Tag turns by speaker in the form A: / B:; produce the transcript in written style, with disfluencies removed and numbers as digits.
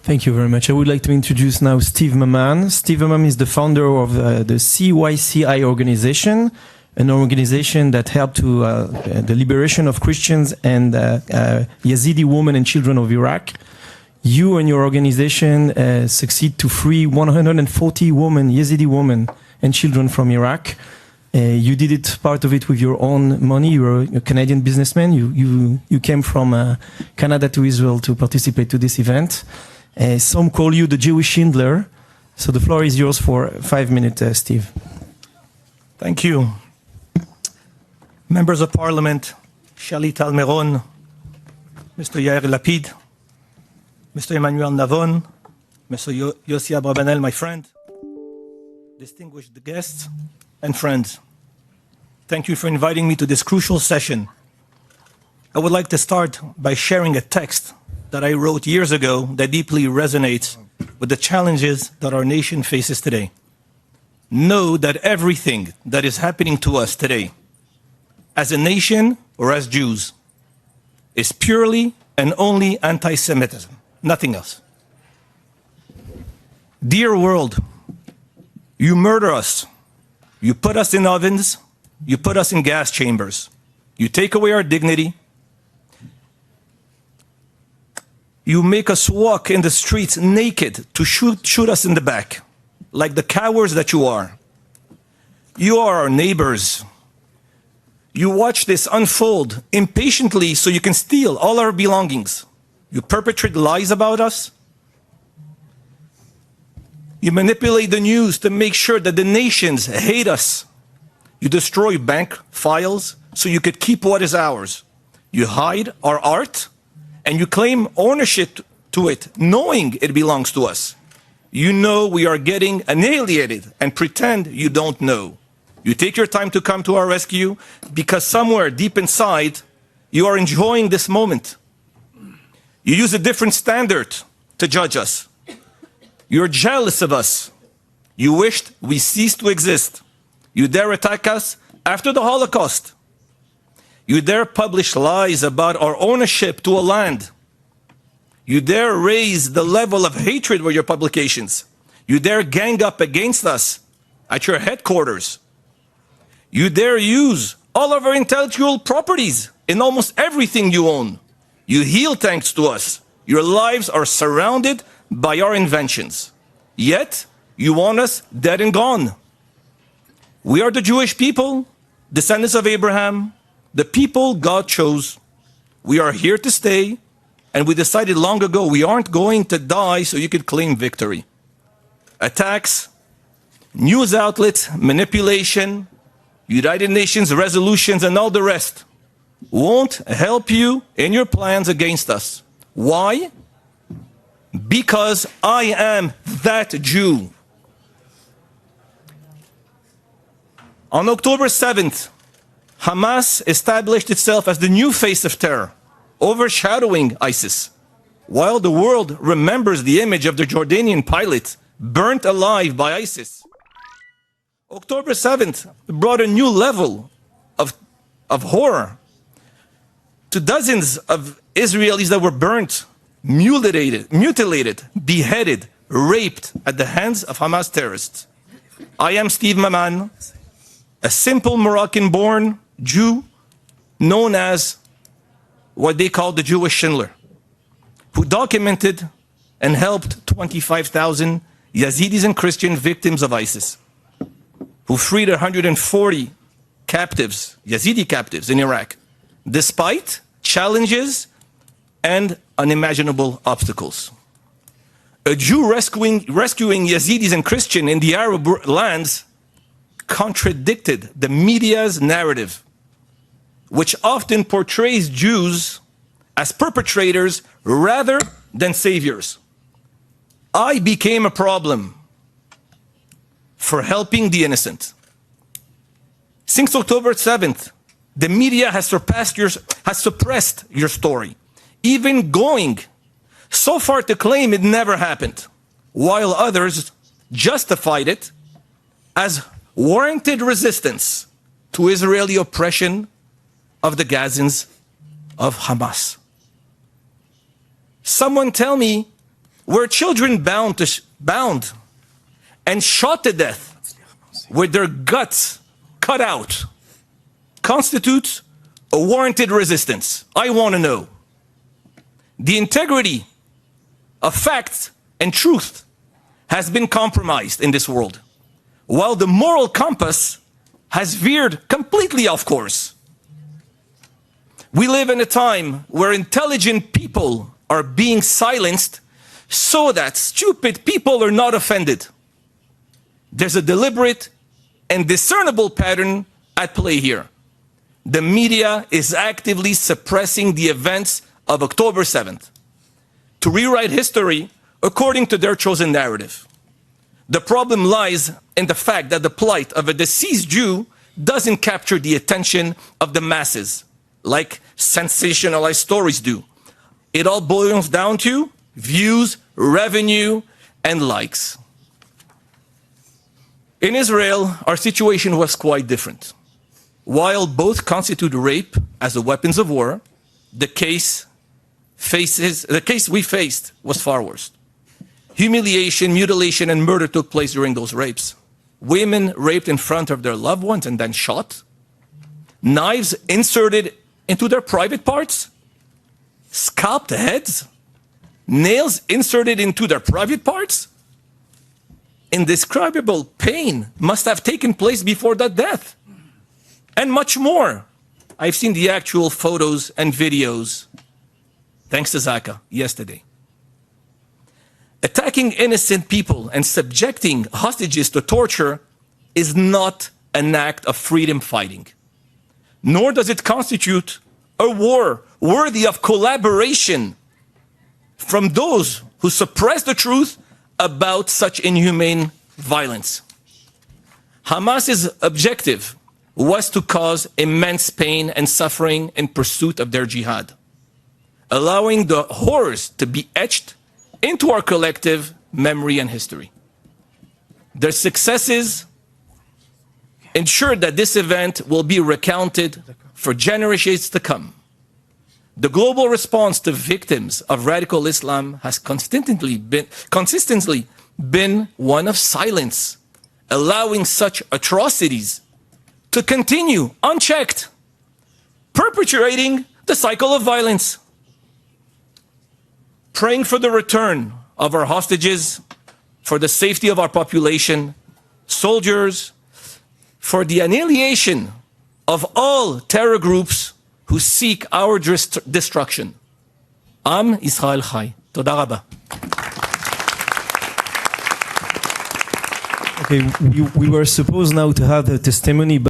A: Thank you very much. I would like to introduce now Steve Maman. Steve Maman is the founder of the CYCI organization, an organization that helped to the liberation of Christians and Yazidi women and children of Iraq. You and your organization succeed to free 140 women, Yazidi women and children from Iraq. You did it, part of it, with your own money. You're a Canadian businessman. You came from Canada to Israel to participate to this event. Some call you the Jewish Schindler. So the floor is yours for 5 minutes, Steve.
B: Thank you. Members of Parliament, Shalit Almeron, Mr. Yair Lapid, Mr. Emmanuel Navon, Mr. Yossi Abravanel, my friend, distinguished guests, and friends, thank you for inviting me to this crucial session. I would like to start by sharing a text that I wrote years ago that deeply resonates with the challenges that our nation faces today. Know that everything that is happening to us today, as a nation or as Jews, is purely and only anti-Semitism, nothing else. Dear world, you murder us. You put us in ovens, you put us in gas chambers, you take away our dignity, you make us walk in the streets naked to shoot us in the back, like the cowards that you are. You are our neighbors. You watch this unfold impatiently so you can steal all our belongings. You perpetrate lies about us. You manipulate the news to make sure that the nations hate us. You destroy bank files so you could keep what is ours. You hide our art and you claim ownership to it, knowing it belongs to us. You know we are getting annihilated and pretend you don't know. You take your time to come to our rescue because somewhere deep inside you are enjoying this moment. You use a different standard to judge us. You're jealous of us. You wished we ceased to exist. You dare attack us after the Holocaust. You dare publish lies about our ownership to a land. You dare raise the level of hatred with your publications. You dare gang up against us at your headquarters. You dare use all of our intellectual properties in almost everything you own. You heel thanks to us. Your lives are surrounded by our inventions. Yet, you want us dead and gone. We are the Jewish people, descendants of Abraham, the people God chose. We are here to stay, and we decided long ago we aren't going to die so you could claim victory. Attacks, news outlets, manipulation, United Nations resolutions, and all the rest won't help you in your plans against us. Why? Because I am that Jew. On October 7th, Hamas established itself as the new face of terror, overshadowing ISIS, while the world remembers the image of the Jordanian pilot burnt alive by ISIS. October 7th brought a new level of horror to dozens of Israelis that were burnt, mutilated, beheaded, raped at the hands of Hamas terrorists. I am Steve Maman, a simple Moroccan-born Jew known as what they call the Jewish Schindler, who documented and helped 25,000 Yazidis and Christian victims of ISIS, who freed 140 captives, Yazidi captives in Iraq, despite challenges and unimaginable obstacles. A Jew rescuing Yazidis and Christians in the Arab lands contradicted the media's narrative, which often portrays Jews as perpetrators rather than saviors. I became a problem for helping the innocent. Since October 7th, the media has suppressed your story, even going so far to claim it never happened, while others justified it as warranted resistance to Israeli oppression of the Gazans of Hamas. Someone tell me where children bound and shot to death with their guts cut out constitutes a warranted resistance? I want to know. The integrity of fact and truth has been compromised in this world, while the moral compass has veered completely off course. We live in a time where intelligent people are being silenced so that stupid people are not offended. There's a deliberate and discernible pattern at play here. The media is actively suppressing the events of October 7th to rewrite history according to their chosen narrative. The problem lies in the fact that the plight of a deceased Jew doesn't capture the attention of the masses like sensationalized stories do. It all boils down to views, revenue, and likes. In Israel, our situation was quite different. While both constitute rape as a weapons of war, the case we faced was far worse. Humiliation, mutilation, and murder took place during those rapes. Women raped in front of their loved ones and then shot. Knives inserted into their private parts. Scalped heads. Nails inserted into their private parts. Indescribable pain must have taken place before that death. And much more. I've seen the actual photos and videos, thanks to Zaka, yesterday. Attacking innocent people and subjecting hostages to torture is not an act of freedom fighting, nor does it constitute a war worthy of collaboration from those who suppress the truth about such inhumane violence. Hamas's objective was to cause immense pain and suffering in pursuit of their jihad, allowing the horrors to be etched into our collective memory and history. Their successes ensured that this event will be recounted for generations to come. The global response to victims of radical Islam has consistently been one of silence, allowing such atrocities to continue unchecked, perpetuating the cycle of violence. Praying for the return of our hostages, for the safety of our population, soldiers, for the annihilation of all terror groups who seek our destruction. Am Israel Chai. Toda Rabba.
A: Okay, we were supposed now to have the testimony, but